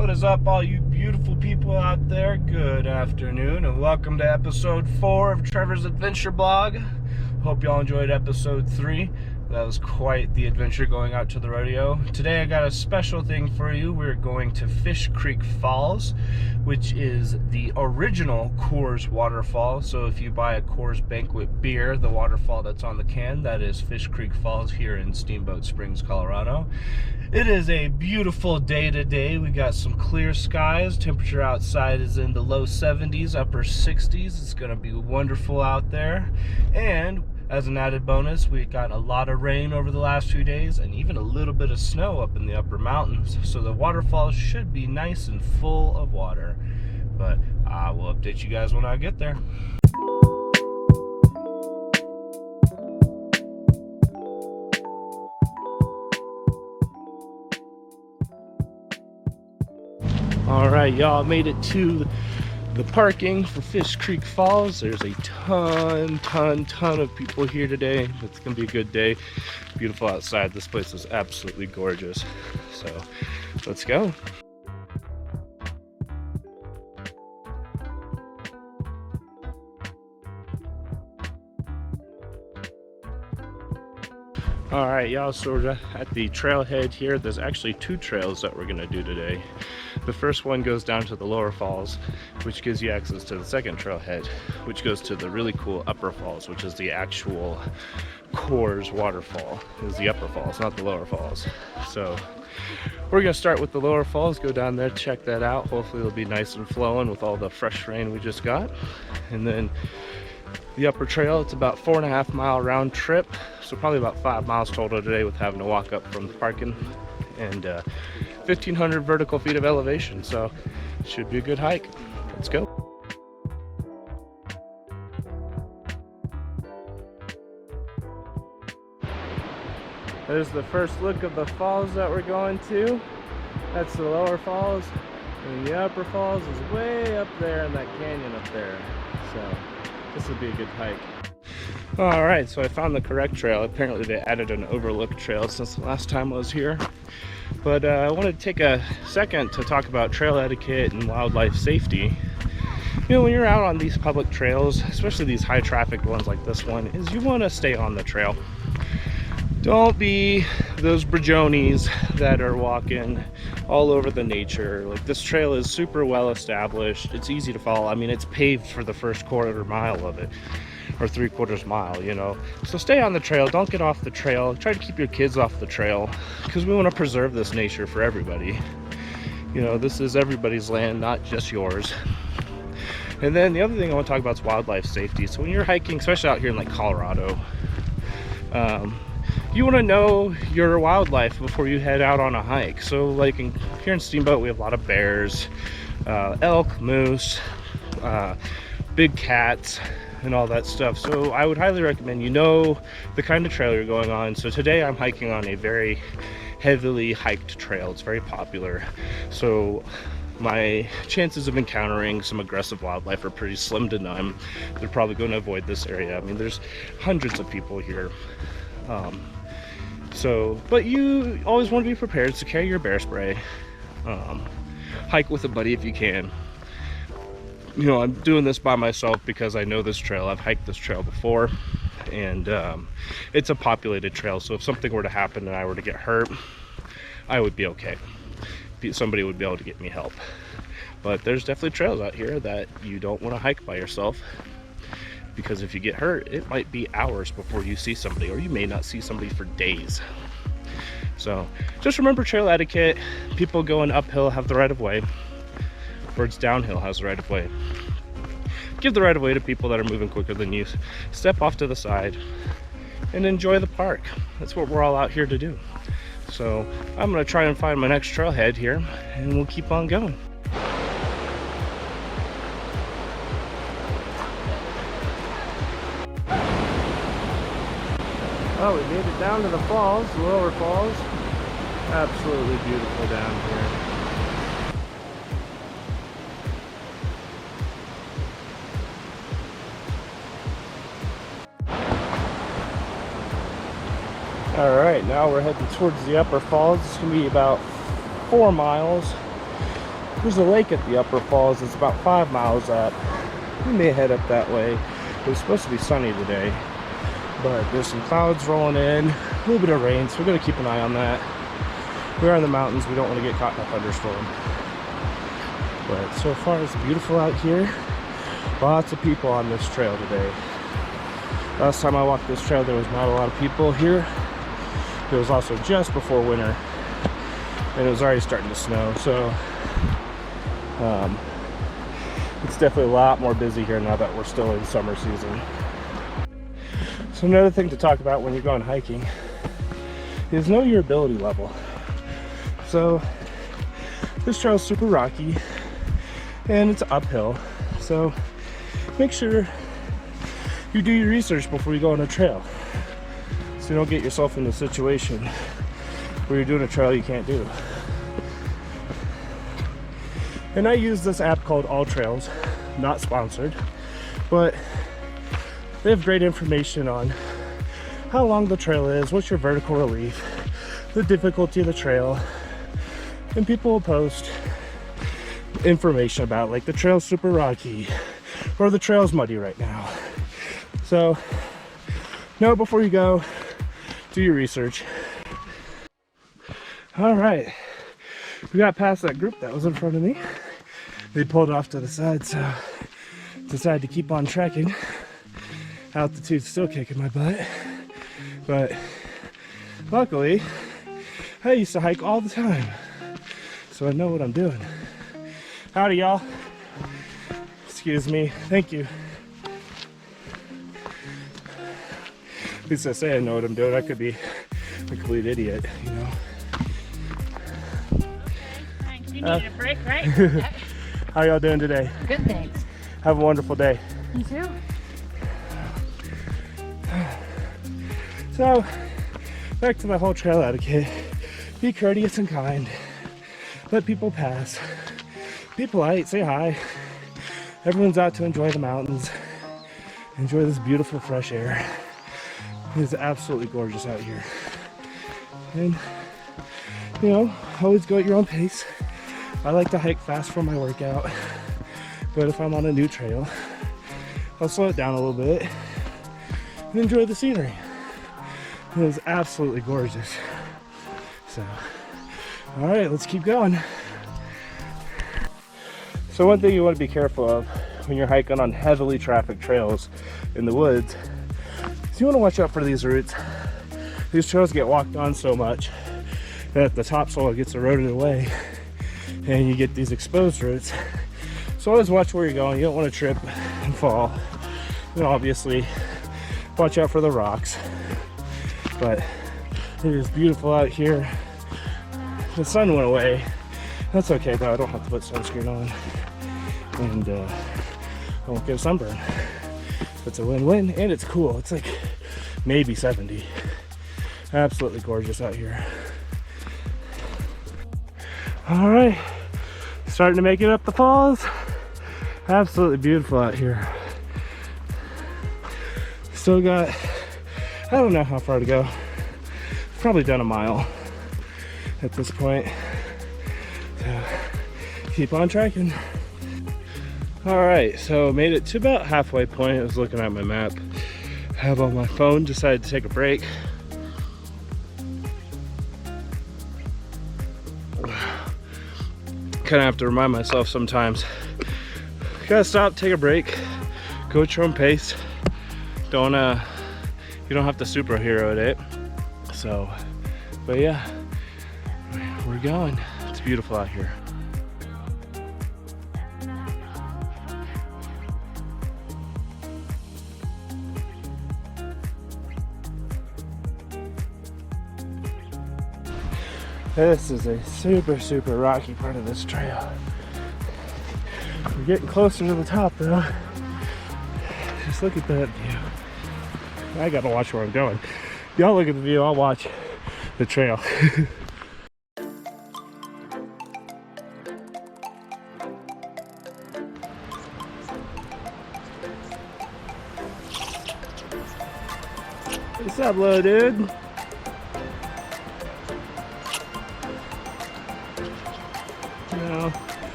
What is up, all you beautiful people out there? Good afternoon, and welcome to episode 4 of Trevor's Adventure Blog. Hope y'all enjoyed episode 3. That was quite the adventure going out to the rodeo. Today I got a special thing for you. We're going to Fish Creek Falls, which is the original Coors waterfall. So if you buy a Coors Banquet beer, the waterfall that's on the can, that is Fish Creek Falls here in Steamboat Springs, Colorado. It is a beautiful day today. We got some clear skies. Temperature outside is in the low 70s, upper 60s. It's gonna be wonderful out there. And as an added bonus, we got a lot of rain over the last few days and even a little bit of snow up in the upper mountains. So the waterfalls should be nice and full of water. But I will update you guys when I get there. Alright, y'all made it to the parking for Fish Creek Falls. There's a ton of people here today. It's gonna be a good day. Beautiful outside. This place is absolutely gorgeous. So let's go. Alright, y'all, so we're at the trailhead here. There's actually 2 trails that we're gonna do today. The first one goes down to the lower falls, which gives you access to the second trailhead, which goes to the really cool upper falls, which is the actual Coors waterfall. Is the upper falls, not the lower falls. So we're gonna start with the lower falls, go down there, check that out. Hopefully it'll be nice and flowing with all the fresh rain we just got. And then the upper trail, it's about 4.5 mile round trip, so probably about 5 miles total today with having to walk up from the parking, and 1,500 vertical feet of elevation, so should be a good hike. Let's go. There's the first look of the falls that we're going to. That's the lower falls, and the upper falls is way up there in that canyon up there, so this would be a good hike. All right, so I found the correct trail. Apparently they added an overlook trail since the last time I was here. But I wanted to take a second to talk about trail etiquette and wildlife safety. You know, when you're out on these public trails, especially these high traffic ones like this one, is you want to stay on the trail. Don't be those brajonies that are walking all over the nature. Like, this trail is super well established. It's easy to follow. I mean, it's paved for the first quarter mile of it, or 3/4 mile, you know. So stay on the trail. Don't get off the trail. Try to keep your kids off the trail, because we want to preserve this nature for everybody. You know, this is everybody's land, not just yours. And then the other thing I want to talk about is wildlife safety. So when you're hiking, especially out here in like Colorado, you want to know your wildlife before you head out on a hike. So like here in Steamboat, we have a lot of bears, elk, moose, big cats, and all that stuff. So I would highly recommend you know the kind of trail you're going on. So today I'm hiking on a very heavily hiked trail. It's very popular. So my chances of encountering some aggressive wildlife are pretty slim to none. They're probably going to avoid this area. I mean, there's hundreds of people here. But you always want to be prepared, so carry your bear spray. Hike with a buddy if you can. You know, I'm doing this by myself because I know this trail. I've hiked this trail before, and it's a populated trail, so if something were to happen and I were to get hurt, I would be okay. Somebody would be able to get me help. But there's definitely trails out here that you don't want to hike by yourself, because if you get hurt, it might be hours before you see somebody, or you may not see somebody for days. So just remember trail etiquette. People going uphill have the right of way. Birds downhill has the right of way. Give the right of way to people that are moving quicker than you. Step off to the side and enjoy the park. That's what we're all out here to do. So I'm gonna try and find my next trailhead here, and we'll keep on going. Oh, we made it down to the falls, the lower falls. Absolutely beautiful down here. All right, now we're heading towards the upper falls. It's gonna be about 4 miles. There's a lake at the upper falls. It's about 5 miles up. We may head up that way. It was supposed to be sunny today, but there's some clouds rolling in, a little bit of rain, so we're going to keep an eye on that. We're in the mountains. We don't want to get caught in a thunderstorm. But so far it's beautiful out here. Lots of people on this trail today. Last time I walked this trail, there was not a lot of people here. It was also just before winter, and it was already starting to snow, so it's definitely a lot more busy here now that we're still in summer season. So another thing to talk about when you're going hiking is know your ability level. So this trail is super rocky and it's uphill, so make sure you do your research before you go on a trail, so you don't get yourself in a situation where you're doing a trail you can't do. And I use this app called All Trails, not sponsored, but they have great information on how long the trail is, what's your vertical relief, the difficulty of the trail, and people will post information about, like, the trail's super rocky or the trail's muddy right now. So know before you go, do your research. All right, we got past that group that was in front of me. They pulled off to the side, so decided to keep on trekking. Altitude's still kicking my butt, but luckily I used to hike all the time, so I know what I'm doing. Howdy, y'all. Excuse me. Thank you. At least I say I know what I'm doing. I could be a complete idiot, you know. Thanks. You need a break, right? How y'all doing today? Good, thanks. Have a wonderful day. You too. So, back to the whole trail etiquette. Be courteous and kind. Let people pass. Be polite. Say hi. Everyone's out to enjoy the mountains. Enjoy this beautiful fresh air. It is absolutely gorgeous out here. And, you know, always go at your own pace. I like to hike fast for my workout, but if I'm on a new trail, I'll slow it down a little bit and enjoy the scenery. It is absolutely gorgeous. So, all right, let's keep going. So one thing you want to be careful of when you're hiking on heavily trafficked trails in the woods is you want to watch out for these roots. These trails get walked on so much that the topsoil gets eroded away and you get these exposed roots. So always watch where you're going. You don't want to trip and fall. And obviously watch out for the rocks. But it is beautiful out here. The sun went away. That's okay though, I don't have to put sunscreen on. And I won't get a sunburn. It's a win-win, and it's cool. It's like maybe 70. Absolutely gorgeous out here. All right, starting to make it up the falls. Absolutely beautiful out here. Still got, I don't know how far to go. Probably done a mile at this point. So keep on trekking. All right, so made it to about halfway point. I was looking at my map. I have on my phone, decided to take a break. Kind of have to remind myself sometimes. Gotta stop, take a break, go at your own pace. You don't have to superhero it. So, but yeah, we're going. It's beautiful out here. This is a super rocky part of this trail. We're getting closer to the top though. Just look at that view. I gotta watch where I'm going. Y'all look at the view, I'll watch the trail. What's up, little dude?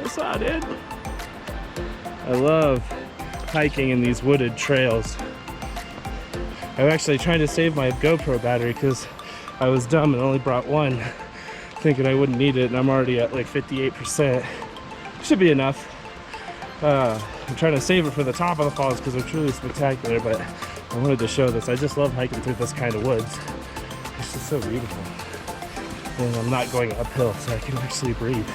What's up, dude? I love hiking in these wooded trails. I'm actually trying to save my GoPro battery because I was dumb and only brought one, thinking I wouldn't need it, and I'm already at like 58%. Should be enough. I'm trying to save it for the top of the falls because they're truly spectacular, but I wanted to show this. I just love hiking through this kind of woods. It's just so beautiful. And I'm not going uphill, so I can actually breathe.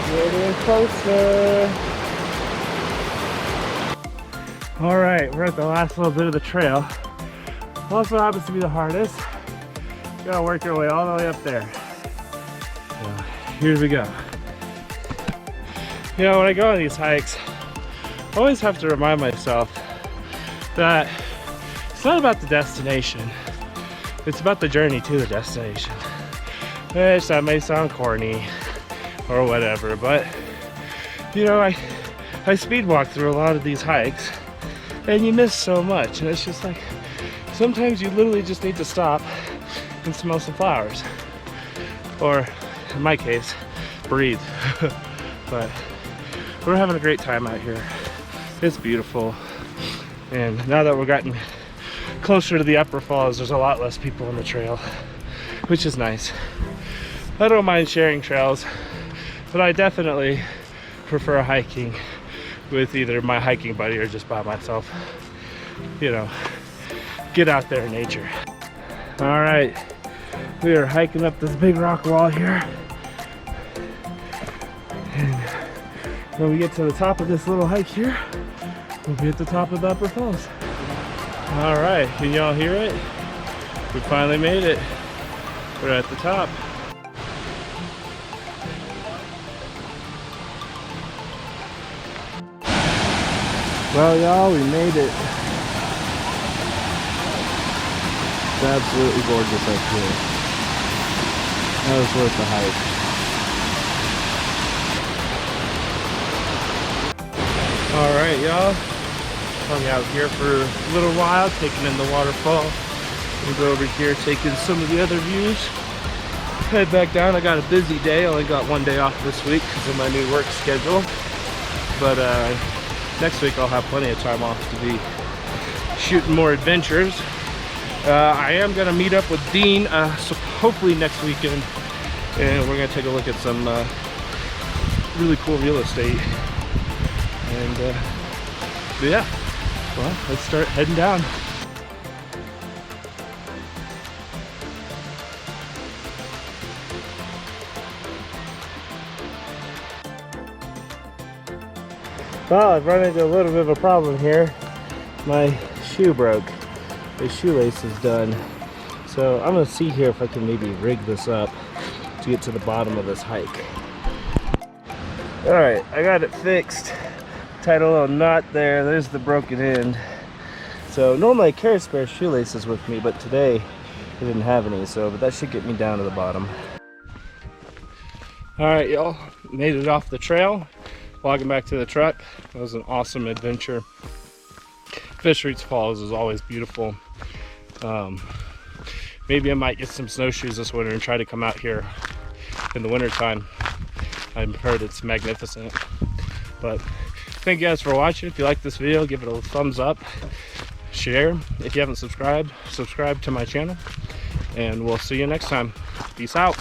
We're getting closer. All right, we're at the last little bit of the trail. Also happens to be the hardest. Gotta work your way all the way up there. So here we go. You know, when I go on these hikes, I always have to remind myself that it's not about the destination. It's about the journey to the destination. Which that may sound corny or whatever, but you know, I speed walk through a lot of these hikes and you miss so much, and it's just like sometimes you literally just need to stop and smell some flowers, or in my case, breathe. But we're having a great time out here. It's beautiful, and now that we're getting closer to the upper falls, there's a lot less people on the trail, which is nice. I don't mind sharing trails, but I definitely prefer hiking with either my hiking buddy or just by myself. You know, get out there in nature. All right, we are hiking up this big rock wall here. And when we get to the top of this little hike here, we'll be at the top of the upper falls. All right, can y'all hear it? We finally made it. We're at the top. Well, y'all, we made it. It's absolutely gorgeous up here. That was worth the hike. All right, y'all. Hung out here for a little while, taking in the waterfall. We'll go over here, taking some of the other views. Head back down. I got a busy day. I only got one day off this week because of my new work schedule. But next week I'll have plenty of time off to be shooting more adventures. I am gonna meet up with Dean so hopefully next weekend, and we're gonna take a look at some really cool real estate. And but yeah, well, let's start heading down. Well, I've run into a little bit of a problem here. My shoe broke. The shoelace is done. So I'm gonna see here if I can maybe rig this up to get to the bottom of this hike. All right, I got it fixed. Tied a little knot there. There's the broken end. So normally I carry spare shoelaces with me, but today I didn't have any, but that should get me down to the bottom. All right, y'all, made it off the trail. Walking back to the truck. That was an awesome adventure. Fish Reach Falls is always beautiful. Maybe I might get some snowshoes this winter and try to come out here in the winter time. I've heard it's magnificent. But thank you guys for watching. If you like this video, give it a thumbs up, share. If you haven't subscribed, subscribe to my channel, and we'll see you next time. Peace out.